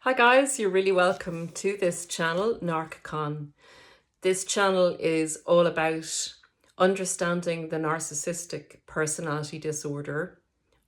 Hi guys, you're really welcome to this channel, narcscon. This channel is all about understanding the narcissistic personality disorder,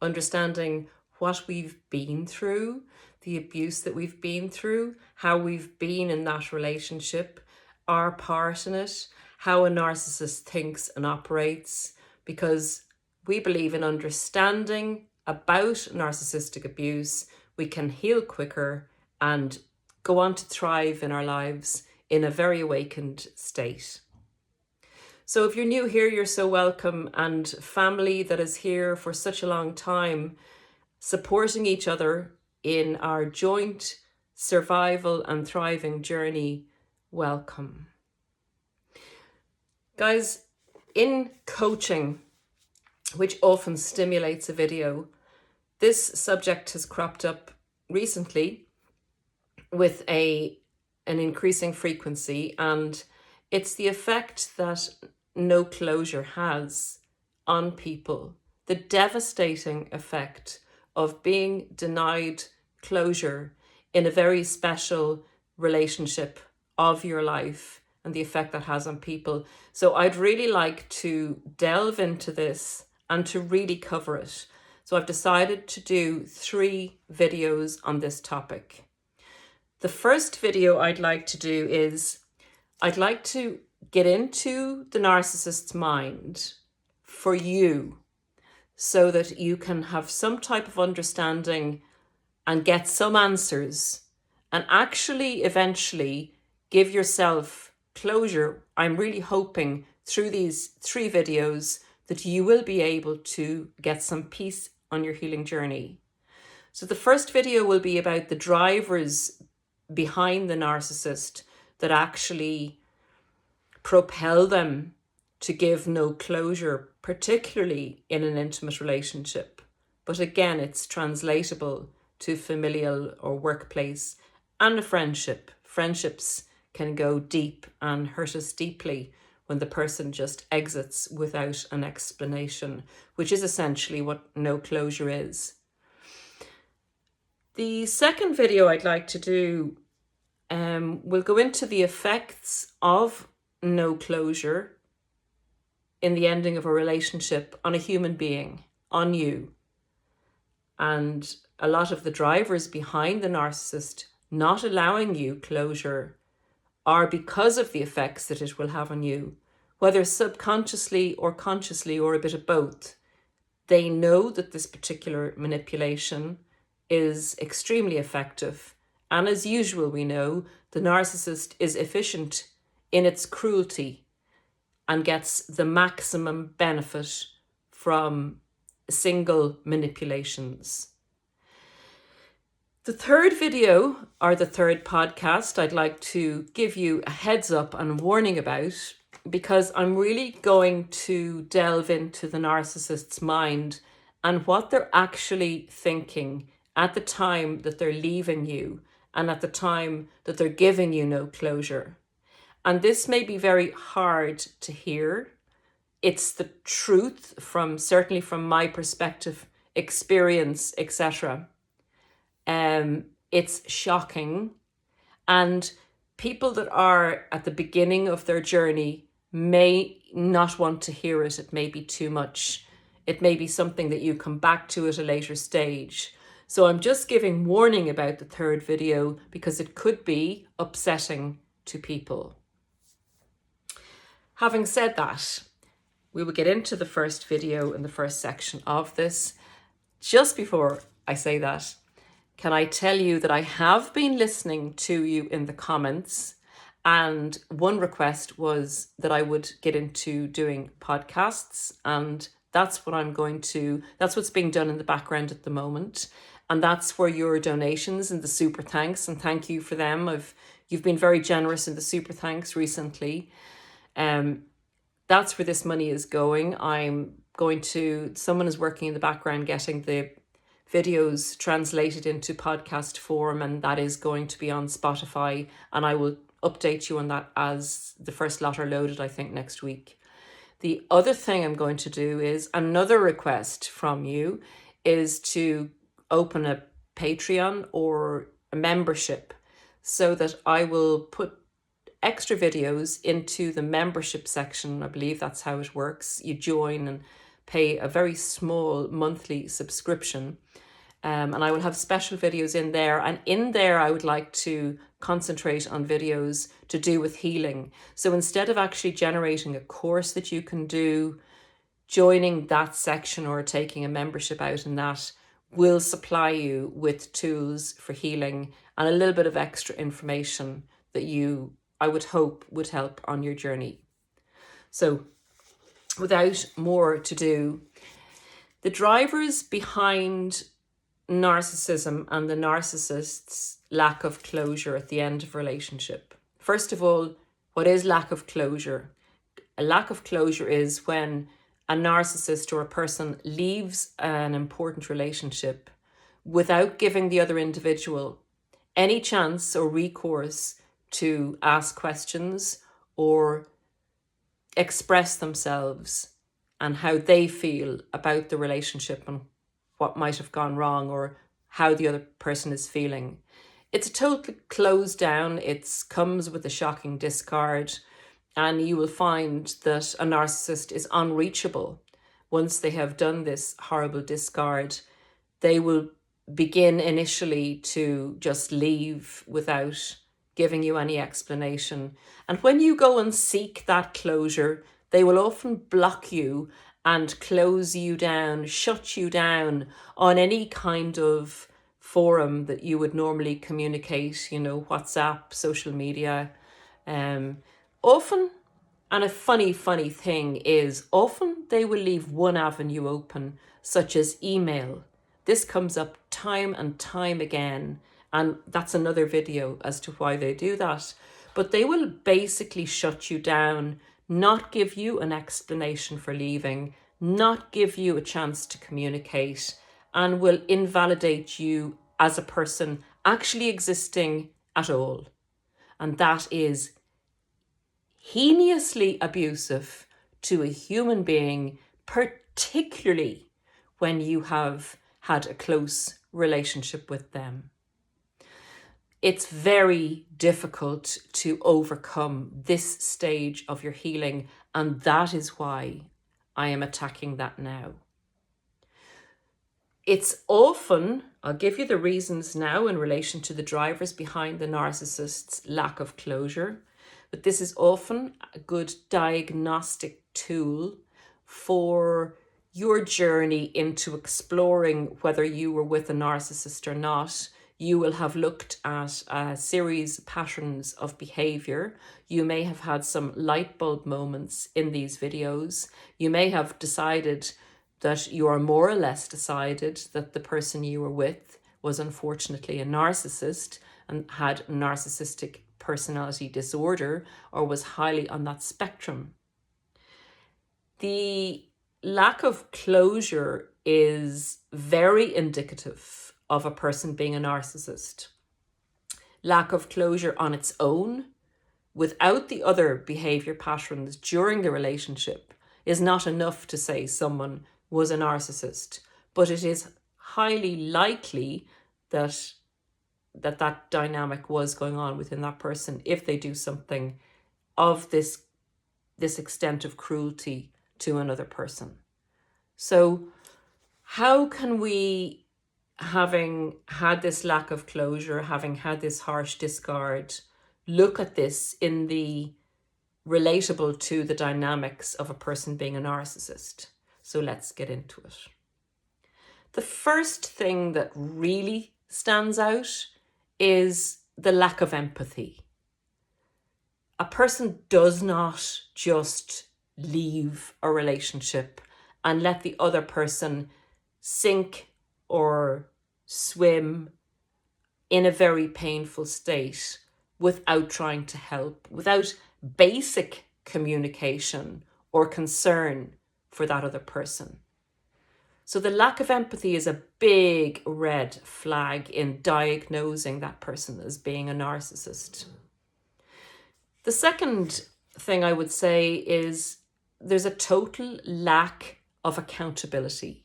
understanding what we've been through, the abuse that we've been through, how we've been in that relationship, our part in it, how a narcissist thinks and operates, because we believe in understanding about narcissistic abuse, we can heal quicker and go on to thrive in our lives in a very awakened state. So if you're new here, you're so welcome, and family that is here for such a long time, supporting each other in our joint survival and thriving journey, welcome. Guys, in coaching, which often stimulates a video, this subject has cropped up recently with an increasing frequency, and it's the effect that no closure has on people, the devastating effect of being denied closure in a very special relationship of your life and the effect that has on people. So I'd really like to delve into this and to really cover it. So I've decided to do 3 videos on this topic. The first video I'd like to do is, I'd like to get into the narcissist's mind for you so that you can have some type of understanding and get some answers and actually eventually give yourself closure. I'm really hoping through these 3 videos that you will be able to get some peace on your healing journey. So the first video will be about the drivers behind the narcissist that actually propel them to give no closure, particularly in an intimate relationship. But again, it's translatable to familial or workplace and a friendship. Friendships can go deep and hurt us deeply when the person just exits without an explanation, which is essentially what no closure is. The second video I'd like to do will go into the effects of no closure in the ending of a relationship on a human being, on you. And a lot of the drivers behind the narcissist not allowing you closure are because of the effects that it will have on you, whether subconsciously or consciously or a bit of both. They know that this particular manipulation is extremely effective. And as usual, we know the narcissist is efficient in its cruelty and gets the maximum benefit from single manipulations. The third video, or the third podcast, I'd like to give you a heads up and warning about, because I'm really going to delve into the narcissist's mind and what they're actually thinking at the time that they're leaving you and at the time that they're giving you no closure. And this may be very hard to hear. It's the truth certainly from my perspective, experience, etc. It's shocking. And people that are at the beginning of their journey may not want to hear it. It may be too much. It may be something that you come back to at a later stage. So I'm just giving warning about the third video because it could be upsetting to people. Having said that, we will get into the first video in the first section of this. Just before I say that, can I tell you that I have been listening to you in the comments, and one request was that I would get into doing podcasts, and that's what's being done in the background at the moment. And that's for your donations and the super thanks, and thank you for them. You've been very generous in the super thanks recently. That's where this money is going. Someone is working in the background getting the videos translated into podcast form, and that is going to be on Spotify, and I will update you on that as the first lot are loaded, I think next week. The other thing I'm going to do is, another request from you is to open a Patreon or a membership, so that I will put extra videos into the membership section. I believe that's how it works. You join and pay a very small monthly subscription. And I will have special videos in there. And in there, I would like to concentrate on videos to do with healing. So instead of actually generating a course that you can do, joining that section or taking a membership out in that will supply you with tools for healing and a little bit of extra information that I would hope would help on your journey. So without more to do, the drivers behind narcissism and the narcissist's lack of closure at the end of a relationship. First of all, what is lack of closure? A lack of closure is when a narcissist or a person leaves an important relationship without giving the other individual any chance or recourse to ask questions or express themselves and how they feel about the relationship and what might have gone wrong or how the other person is feeling. It's a total close down. It comes with a shocking discard, and you will find that a narcissist is unreachable. Once they have done this horrible discard, they will begin initially to just leave without giving you any explanation. And when you go and seek that closure, they will often block you and close you down, shut you down on any kind of forum that you would normally communicate, WhatsApp, social media. Often, and a funny thing is, often they will leave one avenue open, such as email. This comes up time and time again, and that's another video as to why they do that. But they will basically shut you down, not give you an explanation for leaving, not give you a chance to communicate, and will invalidate you as a person actually existing at all. And that is heinously abusive to a human being, particularly when you have had a close relationship with them. It's very difficult to overcome this stage of your healing, and that is why I am attacking that now. It's often, I'll give you the reasons now in relation to the drivers behind the narcissist's lack of closure, but this is often a good diagnostic tool for your journey into exploring whether you were with a narcissist or not. You will have looked at a series of patterns of behavior. You may have had some light bulb moments in these videos. You may have decided that you are more or less decided that the person you were with was unfortunately a narcissist and had narcissistic personality disorder or was highly on that spectrum. The lack of closure is very indicative of a person being a narcissist. Lack of closure on its own, without the other behavior patterns during the relationship, is not enough to say someone was a narcissist, but it is highly likely that dynamic was going on within that person if they do something of this extent of cruelty to another person. So how can we, having had this lack of closure, having had this harsh discard, look at this in the relatable to the dynamics of a person being a narcissist? So let's get into it. The first thing that really stands out is the lack of empathy. A person does not just leave a relationship and let the other person sink or swim in a very painful state without trying to help, without basic communication or concern for that other person. So the lack of empathy is a big red flag in diagnosing that person as being a narcissist. The second thing I would say is there's a total lack of accountability.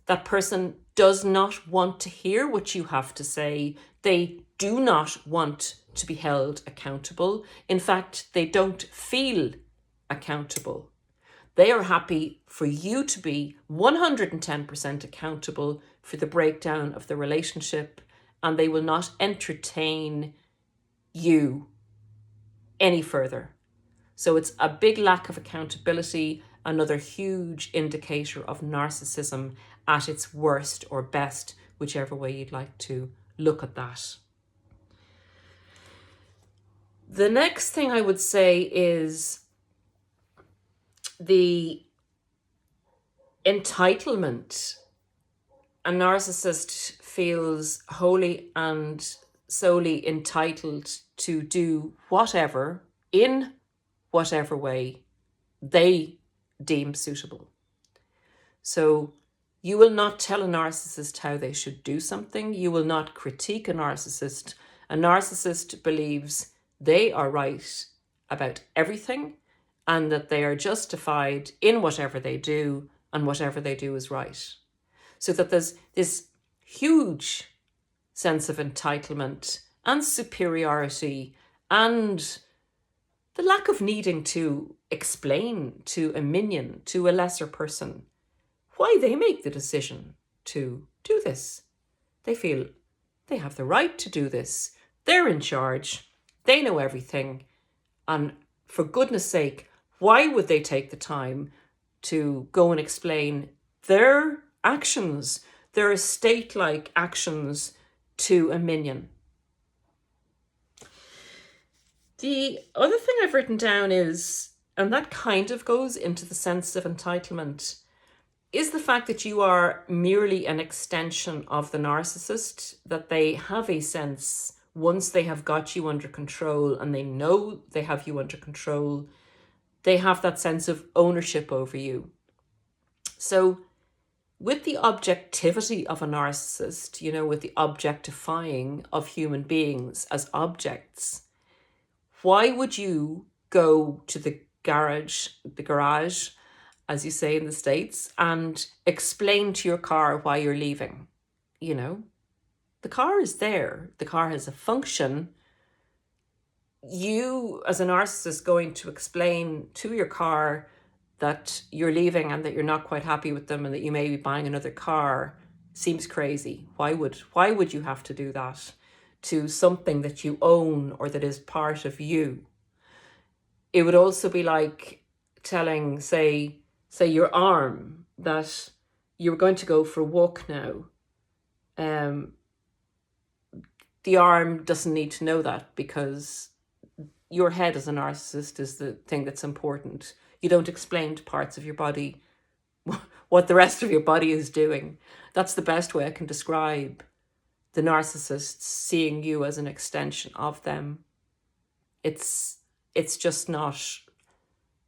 That person does not want to hear what you have to say, They do not want to be held accountable. In fact, they don't feel accountable. They are happy for you to be 110% accountable for the breakdown of the relationship, and they will not entertain you any further. So it's a big lack of accountability, another huge indicator of narcissism at its worst or best, whichever way you'd like to look at that. The next thing I would say is the entitlement. A narcissist feels wholly and solely entitled to do whatever, in whatever way they deem suitable. So you will not tell a narcissist how they should do something. You will not critique a narcissist. A narcissist believes they are right about everything and that they are justified in whatever they do, and whatever they do is right. So that there's this huge sense of entitlement and superiority and the lack of needing to explain to a minion, to a lesser person, why they make the decision to do this. They feel they have the right to do this. They're in charge. They know everything. And for goodness sake, why would they take the time to go and explain their actions, their estate-like actions, to a minion? The other thing I've written down is, and that kind of goes into the sense of entitlement, is the fact that you are merely an extension of the narcissist, that they have a sense, once they have got you under control and they know they have you under control, they have that sense of ownership over you. So with the objectivity of a narcissist, with the objectifying of human beings as objects, why would you go to the garage, as you say in the States, and explain to your car why you're leaving? The car is there. The car has a function. You, as a narcissist, going to explain to your car that you're leaving and that you're not quite happy with them and that you may be buying another car seems crazy. Why would you have to do that to something that you own or that is part of you? It would also be like telling, say your arm, that you're going to go for a walk now. The arm doesn't need to know that, because your head as a narcissist is the thing that's important. You don't explain to parts of your body what the rest of your body is doing. That's the best way I can describe the narcissists seeing you as an extension of them. It's just not,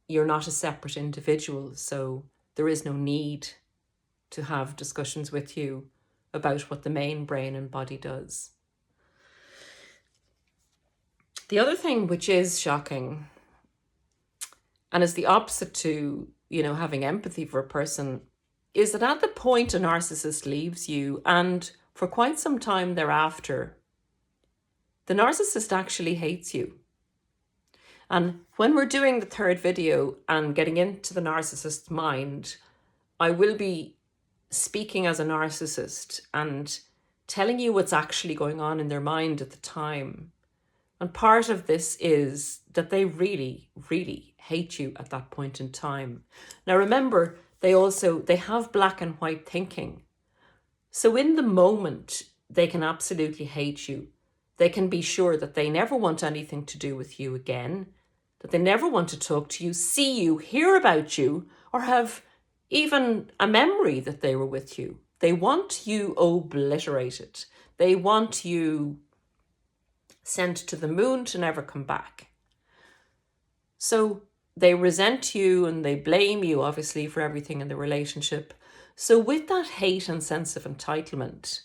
you're not a separate individual, so there is no need to have discussions with you about what the main brain and body does. The other thing which is shocking, and is the opposite to, having empathy for a person, is that at the point a narcissist leaves you, and for quite some time thereafter, the narcissist actually hates you. And when we're doing the third video and getting into the narcissist's mind, I will be speaking as a narcissist and telling you what's actually going on in their mind at the time. And part of this is that they really, really hate you at that point in time. Now remember, they have black and white thinking. So in the moment, they can absolutely hate you. They can be sure that they never want anything to do with you again, that they never want to talk to you, see you, hear about you, or have even a memory that they were with you. They want you obliterated. They want you sent to the moon to never come back. So they resent you and they blame you, obviously, for everything in the relationship. So with that hate and sense of entitlement,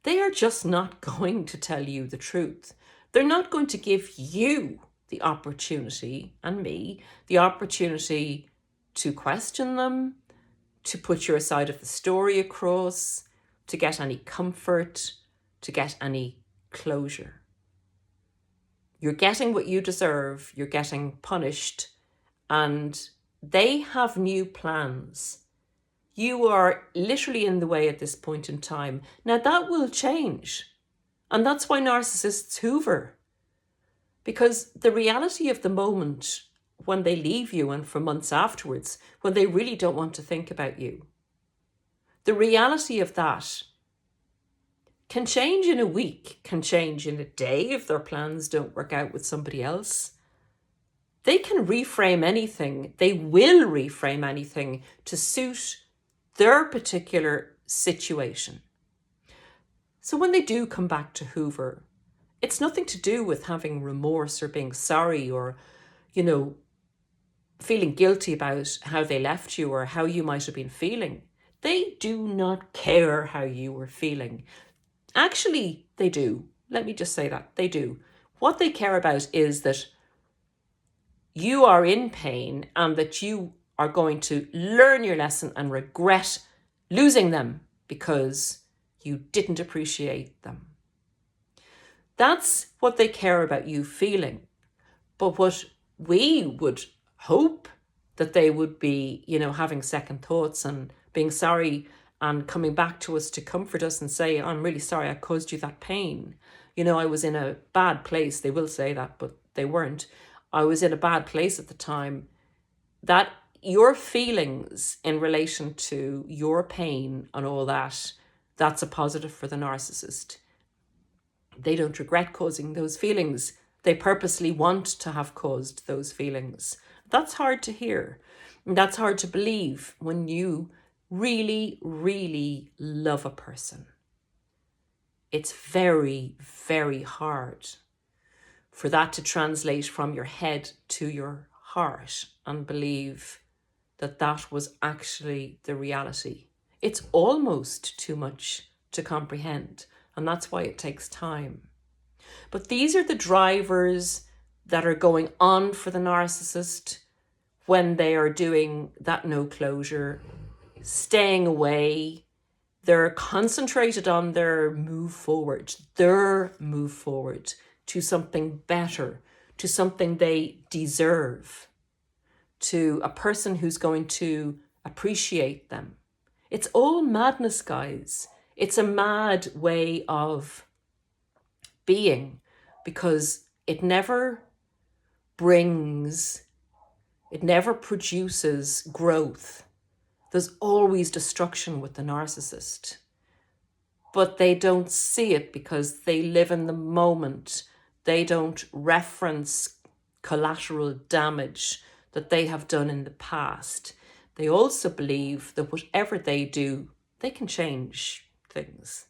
they are just not going to tell you the truth. They're not going to give you the opportunity, and me, the opportunity to question them, to put your side of the story across, to get any comfort, to get any closure. You're getting what you deserve, you're getting punished, and they have new plans. You are literally in the way at this point in time. Now that will change. And that's why narcissists hoover. Because the reality of the moment when they leave you and for months afterwards, when they really don't want to think about you, the reality of that can change in a week, can change in a day if their plans don't work out with somebody else. They can reframe anything. They will reframe anything to suit their particular situation. So when they do come back to hoover, it's nothing to do with having remorse or being sorry or, feeling guilty about how they left you or how you might have been feeling. They do not care how you were feeling. Actually, they do. Let me just say that. They do. What they care about is that you are in pain and that you are going to learn your lesson and regret losing them because you didn't appreciate them. That's what they care about you feeling. But what we would hope that they would be, having second thoughts and being sorry and coming back to us to comfort us and say, I'm really sorry I caused you that pain. I was in a bad place. They will say that, but they weren't. I was in a bad place at the time. That your feelings in relation to your pain and all that, that's a positive for the narcissist. They don't regret causing those feelings. They purposely want to have caused those feelings. That's hard to hear. And that's hard to believe when you really, really love a person. It's very, very hard for that to translate from your head to your heart and believe that that was actually the reality. It's almost too much to comprehend, and that's why it takes time. But these are the drivers that are going on for the narcissist when they are doing that no closure, staying away. They're concentrated on their move forward to something better, to something they deserve, to a person who's going to appreciate them. It's all madness, guys. It's a mad way of being because it never produces growth. There's always destruction with the narcissist. But they don't see it because they live in the moment. They don't reference collateral damage that they have done in the past. They also believe that whatever they do, they can change things.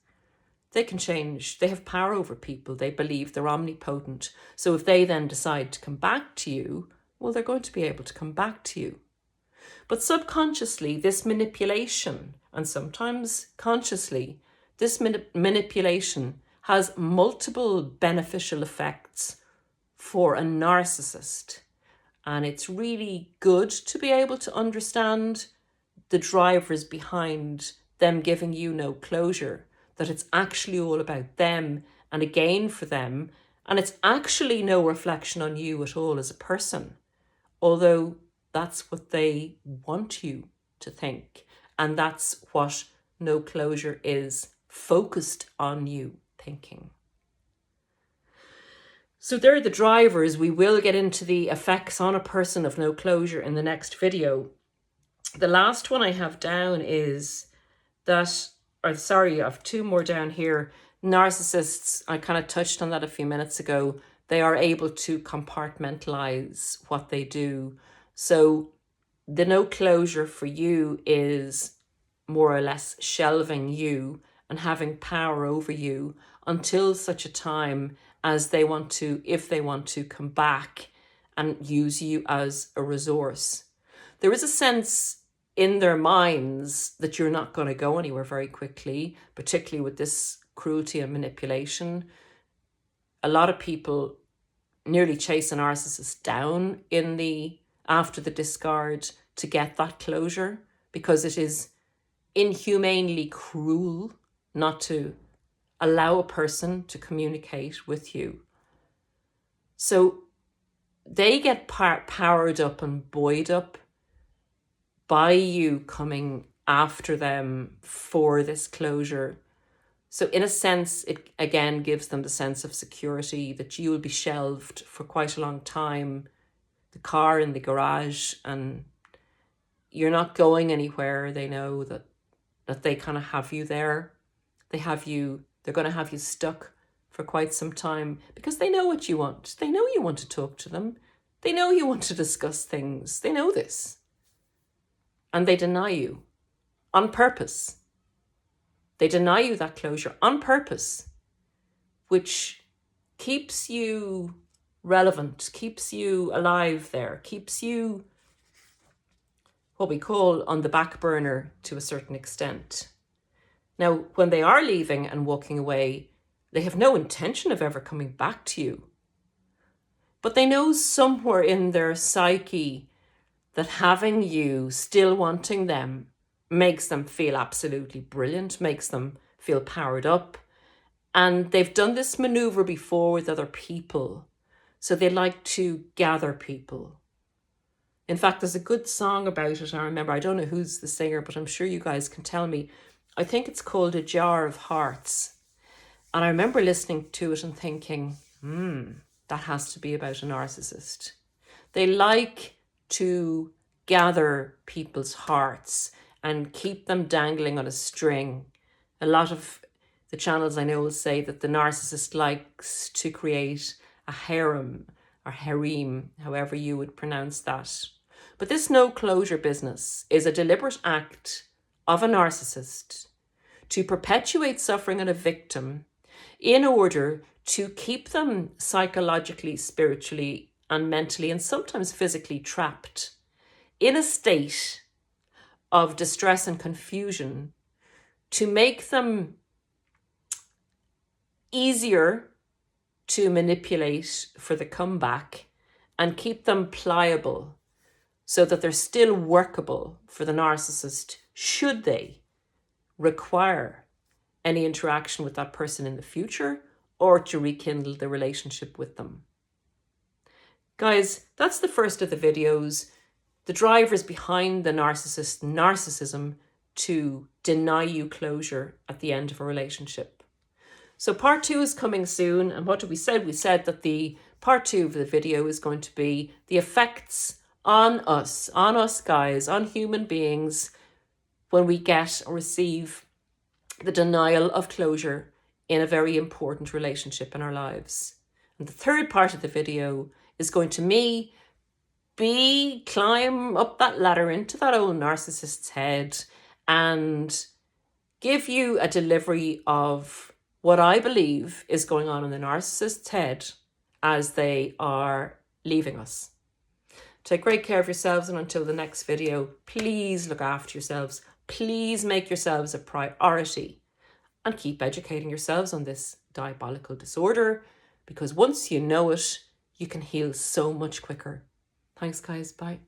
They can change. They have power over people. They believe they're omnipotent. So if they then decide to come back to you, well, they're going to be able to come back to you. But subconsciously, this manipulation, and sometimes consciously, this manipulation has multiple beneficial effects for a narcissist. And it's really good to be able to understand the drivers behind them giving you no closure, that it's actually all about them and a gain for them. And it's actually no reflection on you at all as a person, although that's what they want you to think. And that's what no closure is, focused on you thinking. So there are the drivers. We will get into the effects on a person of no closure in the next video. The last one I have down is that, I have two more down here. Narcissists, I kind of touched on that a few minutes ago. They are able to compartmentalize what they do. So the no closure for you is more or less shelving you and having power over you until such a time as they want to, if they want to, come back and use you as a resource. There is a sense in their minds that you're not going to go anywhere very quickly, particularly with this cruelty and manipulation. A lot of people nearly chase a narcissist down after the discard to get that closure, because it is inhumanely cruel not to allow a person to communicate with you. So they get powered up and buoyed up by you coming after them for this closure. So in a sense, it again gives them the sense of security that you will be shelved for quite a long time, the car in the garage, and you're not going anywhere. They know that they kind of have you there. They're going to have you stuck for quite some time because they know what you want. They know you want to talk to them. They know you want to discuss things. They know this. And they deny you on purpose. They deny you that closure on purpose, which keeps you relevant, keeps you alive there, keeps you what we call on the back burner to a certain extent. Now, when they are leaving and walking away, they have no intention of ever coming back to you. But they know somewhere in their psyche that having you, still wanting them, makes them feel absolutely brilliant, makes them feel powered up. And they've done this maneuver before with other people. So they like to gather people. In fact, there's a good song about it. I remember, I don't know who's the singer, but I'm sure you guys can tell me. I think it's called A Jar of Hearts. And I remember listening to it and thinking, that has to be about a narcissist. They like to gather people's hearts and keep them dangling on a string. A lot of the channels I know will say that the narcissist likes to create a harem or harem, however you would pronounce that. But this no closure business is a deliberate act of a narcissist to perpetuate suffering on a victim in order to keep them psychologically, spiritually, and mentally, and sometimes physically trapped in a state of distress and confusion, to make them easier to manipulate for the comeback and keep them pliable so that they're still workable for the narcissist should they require any interaction with that person in the future or to rekindle the relationship with them. Guys, that's the first of the videos. The drivers behind the narcissism to deny you closure at the end of a relationship. So part 2 is coming soon. And what did we say? We said that the part 2 of the video is going to be the effects on us guys, on human beings, when we get or receive the denial of closure in a very important relationship in our lives. And the third part of the video is going to climb up that ladder into that old narcissist's head and give you a delivery of what I believe is going on in the narcissist's head as they are leaving us. Take great care of yourselves, and until the next video, please look after yourselves. Please make yourselves a priority and keep educating yourselves on this diabolical disorder, because once you know it, you can heal so much quicker. Thanks, guys. Bye.